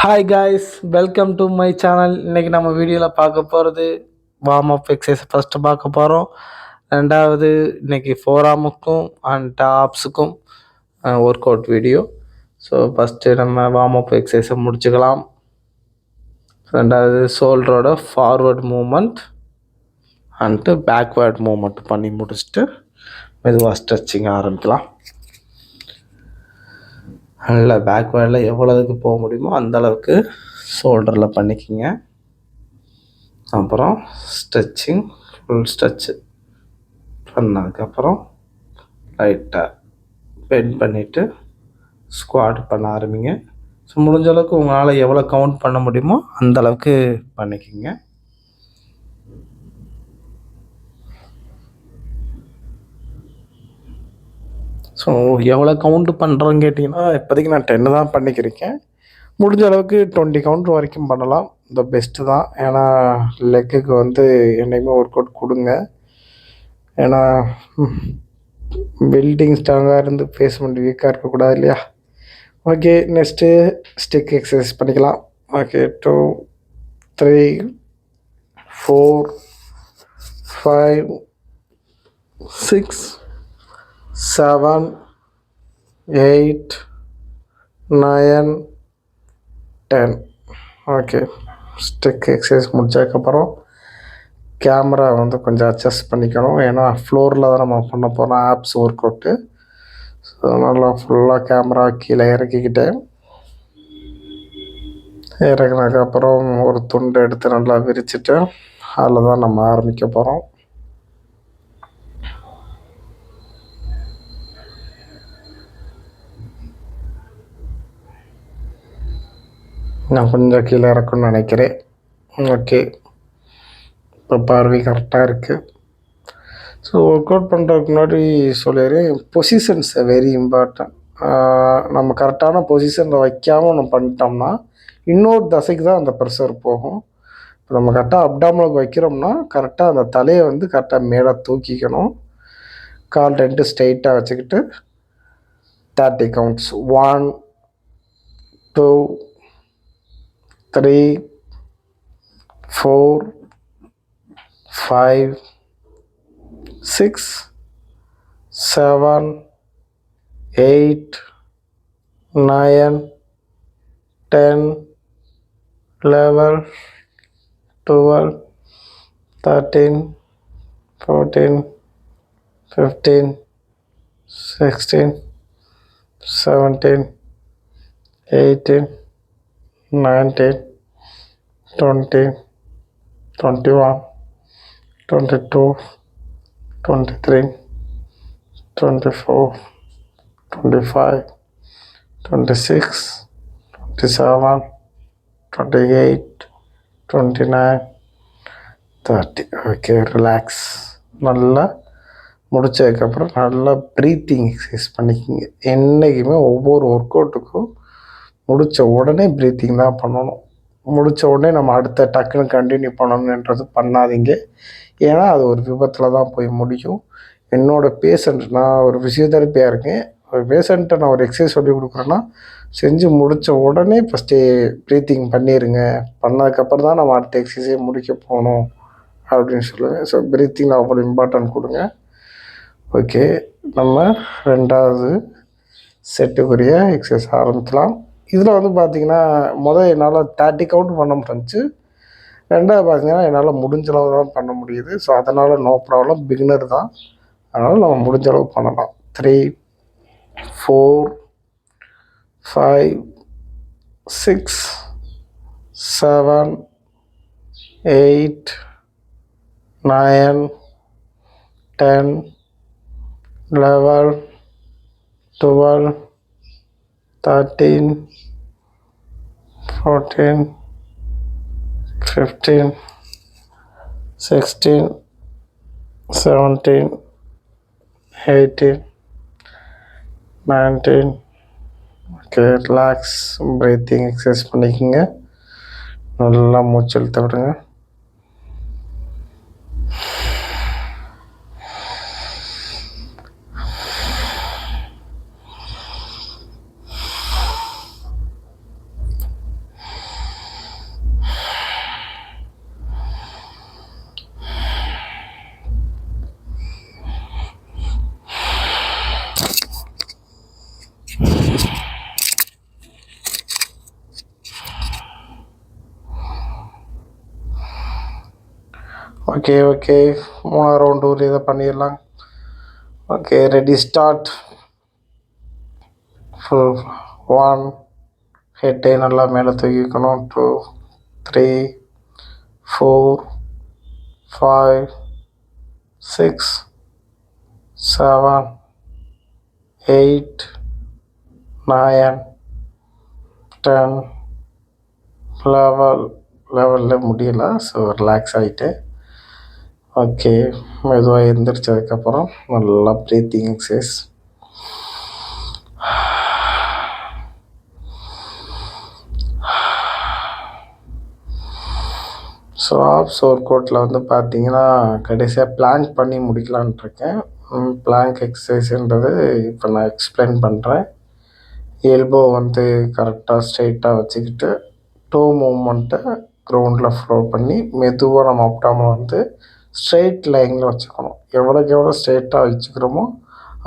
Hi guys, welcome to my channel. இன்றைக்கி நம்ம வீடியோவில் பார்க்க போகிறது வார்ம் அப் எக்ஸசைஸ். ஃபஸ்ட்டு பார்க்க போகிறோம். ரெண்டாவது இன்றைக்கி ஃபோராமுக்கும் அண்ட் டாப்ஸுக்கும் work out video. So first நம்ம வார்ம் அப் எக்ஸசைஸை முடிச்சுக்கலாம். ரெண்டாவது ஷோல்டரோட forward movement and backward movement பண்ணி முடிச்சுட்டு மெதுவாக ஸ்ட்ரெச்சிங் ஆரம்பிக்கலாம். நல்ல பேக்வேர்டில் எவ்வளோதுக்கு போக முடியுமோ அந்தளவுக்கு ஷோல்டரில் பண்ணிக்கிங்க. அப்புறம் ஸ்ட்ரெச்சிங், ஃபுல் ஸ்ட்ரெச்சு பண்ணதுக்கப்புறம் லைட்டாக பெண்ட் பண்ணிவிட்டு ஸ்குவாட் பண்ண ஆரம்பிங்க. ஸோ முடிஞ்ச அளவுக்கு உங்களால் எவ்வளோ கவுண்ட் பண்ண முடியுமோ அந்தளவுக்கு பண்ணிக்கிங்க. ஸோ எவ்வளோ கவுண்ட்டு பண்ணுறோன்னு கேட்டிங்கன்னா, இப்போதைக்கு நான் 10 தான் பண்ணிக்கிறேன். முடிஞ்ச அளவுக்கு 20 கவுண்ட் வரைக்கும் பண்ணலாம். இந்த பெஸ்ட்டு தான். ஏன்னா லெக்குக்கு என்றைக்குமே ஒர்க் அவுட் கொடுங்க. ஏன்னா பில்டிங் ஸ்ட்ராங்காக இருந்து பேஸ்மெண்ட் வீக்காக இருக்கக்கூடாது இல்லையா? ஓகே, நெக்ஸ்ட்டு ஸ்டிக் எக்ஸசைஸ் பண்ணிக்கலாம். ஓகே, 2 3 4 5 6 7 8 9 10. ஓகே, ஸ்டிக் எக்ஸசைஸ் முடிச்சதுக்கப்புறம் கேமரா கொஞ்சம் அட்ஜஸ்ட் பண்ணிக்கணும். ஏன்னா ஃப்ளோரில் தான் நம்ம பண்ண போகிறோம் ஆப்ஸ் ஒர்க் அவுட்டு. ஸோ நல்லா ஃபுல்லாக கேமரா கீழே இறக்கிக்கிட்டேன். இறக்குனதுக்கப்புறம் ஒரு துண்டு எடுத்து நல்லா விரிச்சிட்டு அதில் தான் நம்ம ஆரம்பிக்க போகிறோம். நான் கொஞ்சம் கீழே இறக்கணும்னு நினைக்கிறேன். ஓகே, இப்போ பார்வை கரெக்டாக இருக்குது. ஸோ ஒர்க் அவுட் பண்ணுறதுக்கு முன்னாடி சொல்லிடுறேன், பொசிஷன்ஸ் வெரி இம்பார்ட்டன்ட். நம்ம கரெக்டான பொசிஷனில் வைக்காமல் நம்ம பண்ணிட்டோம்னா இன்னொரு தசைக்கு தான் அந்த ப்ரெஷர் போகும். இப்போ நம்ம கரெக்டாக அப்டாமலுக்கு வைக்கிறோம்னா கரெக்டாக அந்த தலையை கரெக்டாக மேலே தூக்கிக்கணும். கால் 2 ஸ்ட்ரைட்டாக வச்சுக்கிட்டு 30 கவுண்ட்ஸ். 1 2 3 4 5 6 7 8 9 10 11 12 13 14 15 16 17 18 19 20 21 22 23 24 25 26 27 28 29 30. Okay, relax. நல்லா முடித்ததுக்கப்புறம் நல்லா ப்ரீத்திங் எக்ஸசைஸ் பண்ணிக்கிங்க. என்றைக்குமே ஒவ்வொரு ஒர்க் அவுட்டுக்கும் முடித்த உடனே ப்ரீத்திங் தான் பண்ணணும். முடித்த உடனே நம்ம அடுத்த டக்குன்னு கண்டினியூ பண்ணணுன்றது பண்ணாதீங்க. ஏன்னா அது ஒரு விபத்தில் தான் போய் முடியும். என்னோடய பேஷண்ட், நான் ஒரு ஃபிசியோதெரப்பியாக இருக்கேன். ஒரு பேஷண்ட்டை நான் ஒரு எக்ஸசைஸ் சொல்லி கொடுக்குறேன்னா செஞ்சு முடித்த உடனே ஃபஸ்ட்டு ப்ரீத்திங் பண்ணிடுங்க. பண்ணதுக்கப்புறம் தான் நம்ம அடுத்த எக்ஸசைஸே முடிக்க போகணும் அப்படின்னு சொல்லுவேன். ஸோ ப்ரீத்திங் அவ்வளோ இம்பார்ட்டன்ட் கொடுங்க. ஓகே, நம்ம ரெண்டாவது செட்டுக்குரிய எக்ஸசைஸ் ஆரம்பிக்கலாம். இதில் பார்த்திங்கன்னா என்னால் 30 கவுண்ட் பண்ண முடிஞ்சிச்சு. ரெண்டாவது பார்த்திங்கன்னா என்னால் முடிஞ்ச அளவு தான் பண்ண முடியுது. ஸோ அதனால் நோ ப்ராப்ளம், பிகினர் தான். அதனால் நம்ம முடிஞ்ச அளவு பண்ணலாம். 3 4 5 6 7 8 9 10 11 12 13 14 15 16 17 18 19. Okay, relax. ப்ரீத்திங் எக்ஸசைஸ் பண்ணிக்கோங்க. நல்லா மூச்சு இழுத்து விடுங்க. ஓகே ஓகே 3 ரவுண்டு ஒரு இதை பண்ணிடலாம். Okay ready start. ஃபுல் 1 ஹெட்டை நல்லா மேலே தூக்கிக்கணும். 2 3 4 5 6 7 8 9 10 லெவலில் முடியல. ஸோ ரிலாக்ஸ் ஆகிட்டு ஓகே மெதுவாக எழுந்திரிச்சதுக்கப்புறம் நல்லா breathing exercise. So abs work அவுட்டில் வந்து பார்த்தீங்கன்னா கடைசியாக பிளாங்க் பண்ணி முடிக்கலான்ட்டு இருக்கேன். பிளாங்க் எக்ஸசைஸ்ன்றது இப்போ நான் எக்ஸ்பிளைன் பண்ணுறேன். எல்போ வந்து கரெக்டாக ஸ்ட்ரைட்டாக வச்சுக்கிட்டு டோ மூமெண்ட்டை க்ரௌண்டில் ஃப்ளோ பண்ணி மெதுவாக நம்ம அப்டாமல் வந்து ஸ்ட்ரெயிட் லைனில் வச்சுக்கணும். எவ்வளோக்கு எவ்வளோ ஸ்ட்ரெயிட்டாக வச்சுக்கிறோமோ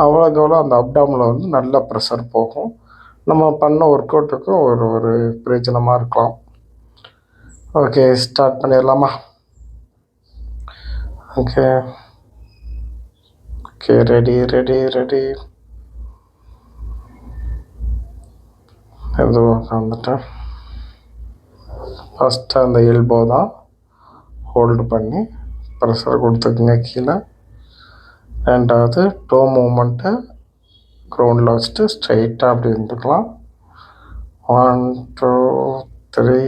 அவ்வளோக்கு எவ்வளோ அந்த அப்டாமில் வந்து நல்ல ப்ரெஷர் போகும். நம்ம பண்ண ஒர்க் அவுட்டுக்கும் ஒரு பிரயோஜனமாக இருக்கலாம். ஓகே ஸ்டார்ட் பண்ணிடலாமா? Okay okay ready ready ready. எதுவும் உட்காந்துட்டேன். ஃபஸ்ட்டு அந்த எல்போ தான் ஹோல்டு பண்ணி ப்ரெஷர் கொடுத்துக்குங்க கீழே. ரெண்டாவது டோ மூமெண்ட்டை க்ரௌண்டில் வச்சுட்டு ஸ்ட்ரைட்டாக அப்படி இருந்துக்கலாம். 1 2 3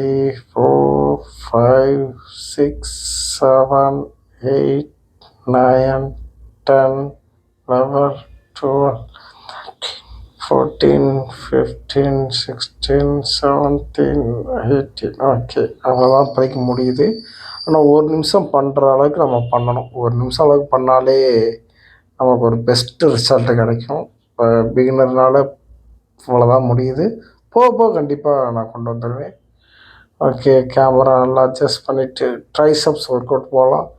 4 5 6 7 8 9 10 11 12 14 15 16 17 18. ஓகே அவ்வளோதான் இப்போதைக்கு முடியுது. ஆனால் 1 நிமிஷம் பண்ணுற அளவுக்கு நம்ம பண்ணணும். 1 நிமிஷம் அளவுக்கு பண்ணாலே நமக்கு ஒரு பெஸ்ட்டு ரிசல்ட்டு கிடைக்கும். இப்போ பிகினர்னால் இவ்வளோதான் முடியுது. போக போக கண்டிப்பாக நான் கொண்டு வந்துடுவேன். ஓகே கேமரா நல்லா அட்ஜஸ்ட் பண்ணிவிட்டு ட்ரைசப்ஸ் ஒர்க் அவுட் போகலாம்.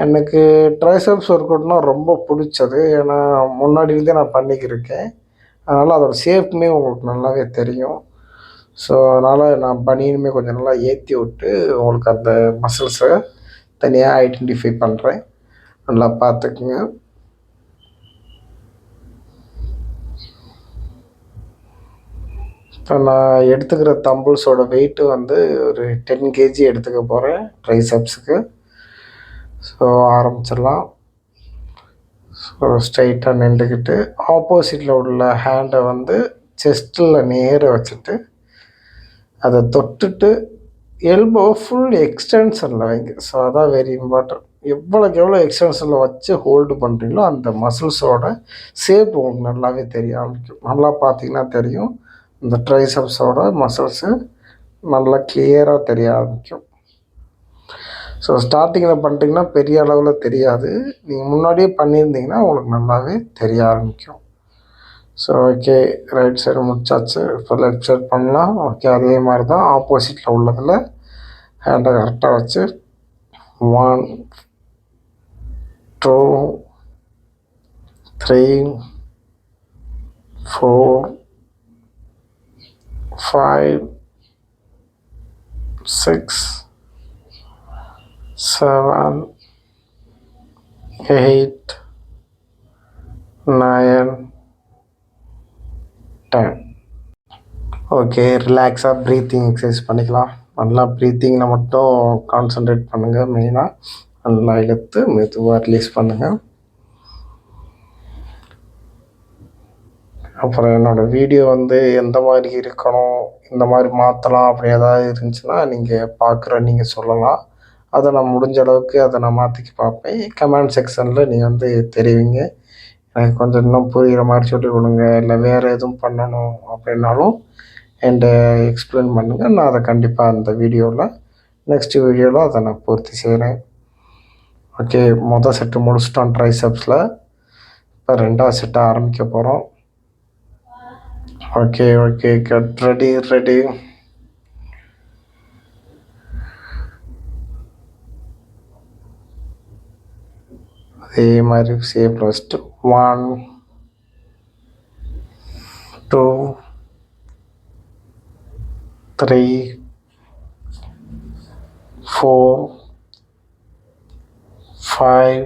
எனக்கு ட்ரைசப்ஸ் ஒர்க் அவுட்னால் ரொம்ப பிடிச்சது. ஏன்னா முன்னாடியிலேருந்தே நான் பண்ணிக்கிருக்கேன். அதனால் அதோடய ஷேப்புமே உங்களுக்கு நல்லாவே தெரியும். ஸோ அதனால் நான் பனியனுமே கொஞ்சம் நல்லா ஏற்றி விட்டு உங்களுக்கு அந்த மசில்ஸை தனியாக ஐடென்டிஃபை பண்ணுறேன். நல்லா பார்த்துக்குங்க. இப்போ நான் எடுத்துக்கிற தம்பிள்ஸோட வெயிட்டு வந்து ஒரு 10 kg எடுத்துக்க போகிறேன் ட்ரைசப்ஸுக்கு. ஸோ ஆரம்பிச்சிடலாம். ஸோ ஸ்ட்ரைட்டாக நின்றுக்கிட்டு ஆப்போசிட்டில் உள்ள ஹேண்டை வந்து செஸ்ட்டில் நேராக வச்சுட்டு அதை தொட்டுட்டு எல்போ ஃபுல் எக்ஸ்டென்ஷனில் வைங்க. ஸோ அதான் வெரி இம்பார்ட்டன்ட். எவ்வளோக்கு எவ்வளோ எக்ஸ்டென்ஷனில் வச்சு ஹோல்டு பண்ணுறீங்களோ அந்த மசில்ஸோட ஷேப் உங்களுக்கு நல்லாவே தெரிய ஆரம்பிக்கும். நல்லா பார்த்தீங்கன்னா தெரியும் இந்த ட்ரைசப்ஸோட மசில்ஸு நல்லா கிளியராக தெரிய ஆரம்பிக்கும். ஸோ ஸ்டார்டிங்கில் பண்ணிட்டீங்கன்னா பெரிய அளவில் தெரியாது. நீங்கள் முன்னாடியே பண்ணியிருந்தீங்கன்னா உங்களுக்கு நல்லாவே தெரிய ஆரம்பிக்கும். ஸோ ஓகே ரைட் சைடு முடிச்சாச்சு. இப்போ லெஃப்ட் சைடு பண்ணலாம். ஓகே அதே மாதிரி தான் ஆப்போசிட்டில் உள்ளதில் ஹேண்டை கரெக்டாக வச்சு 1 2 3 4 5 6 7 8 9 10. ஓகே ரிலாக்ஸாக ப்ரீத்திங் எக்ஸசைஸ் பண்ணிக்கலாம். நல்லா ப்ரீத்திங்கில் மட்டும் கான்சன்ட்ரேட் பண்ணுங்கள். மெயினாக நல்லா இழுத்து மெதுவாக ரிலீஸ் பண்ணுங்கள். அப்புறம் என்னோடய வீடியோ வந்து எந்த மாதிரி இருக்கணும், இந்த மாதிரி மாற்றலாம் அப்படி ஏதாவது இருந்துச்சுன்னா நீங்கள் பார்க்குற நீங்கள் சொல்லலாம். அதை நான் முடிஞ்ச அளவுக்கு அதை நான் மாற்றிக்க பார்ப்பேன். கமெண்ட் செக்ஷனில் நீங்கள் வந்து தெரிவிங்க. எனக்கு கொஞ்சம் இன்னும் புரிகிற மாதிரி சொல்லிக் கொடுங்க, இல்லை வேறு எதுவும் பண்ணணும் அப்படின்னாலும் என்கிட்ட எக்ஸ்பிளைன் பண்ணுங்கள். நான் அதை கண்டிப்பாக அந்த வீடியோவில் நெக்ஸ்ட்டு வீடியோவில் அதை நான் பூர்த்தி செய்கிறேன். ஓகே மொதல் செட்டு முடிச்சிட்டோம் ட்ரைசப்ஸில். இப்போ 2வது செட்டை ஆரம்பிக்க போகிறோம். Okay okay cut ready ready. அதே மாதிரி ஷேப்பில் வச்சுட்டு 1 2 3 4 5,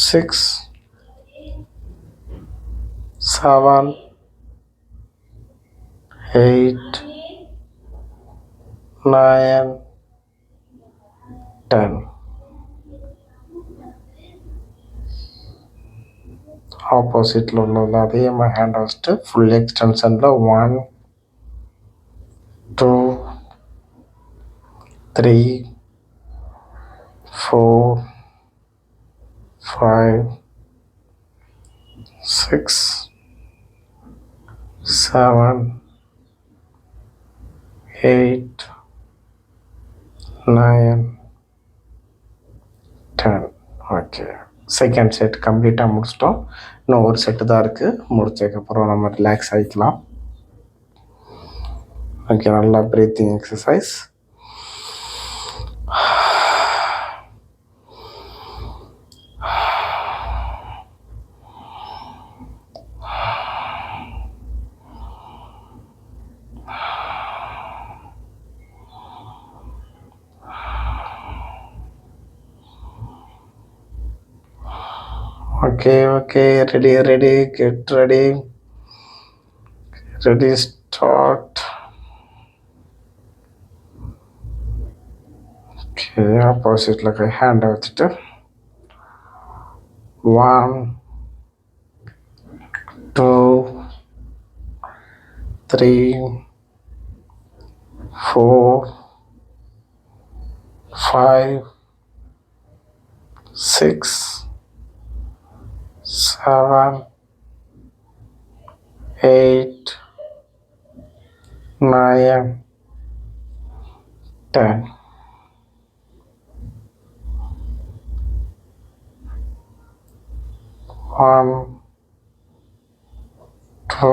6, 7, 8, 9, 10. ஆப்போசிட்டில் உள்ளது அதே மாதிரி ஹேண்ட் வச்சுட்டு ஃபுல் எக்ஸ்டென்ஷனில் 1, 2, 3, 4, 5, 6, 7, 8, 9, 10. ஓகே, செகண்ட் செட் கம்ப்ளீட்டாக முடிச்சிட்டோம். இன்னும் ஒரு செட்டு தான் இருக்குது. முடிச்சதுக்கப்புறம் நம்ம ரிலாக்ஸ் ஆகிக்கலாம். ஓகே, நல்லா breathing exercise. Okay, ready, get ready, start. Okay, opposite like a hand out it. 1, 2, 3, 4, 5, 6, 7, 8, 9, 10. One, 2,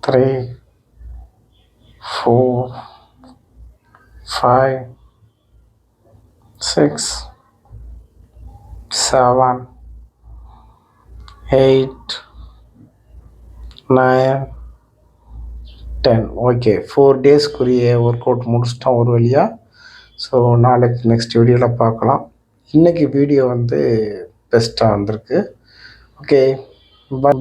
3, 4, 5, 6, 7, 8, 9, 10. Okay, 4 டேஸ்க்குரிய work out முடிச்சிட்டோம் ஒரு வழியாக. ஸோ நாளைக்கு நெக்ஸ்ட் வீடியோவில் பார்க்கலாம். இன்றைக்கி வீடியோ வந்து பெஸ்ட்டாக வந்திருக்கு. ஓகே, பாய்.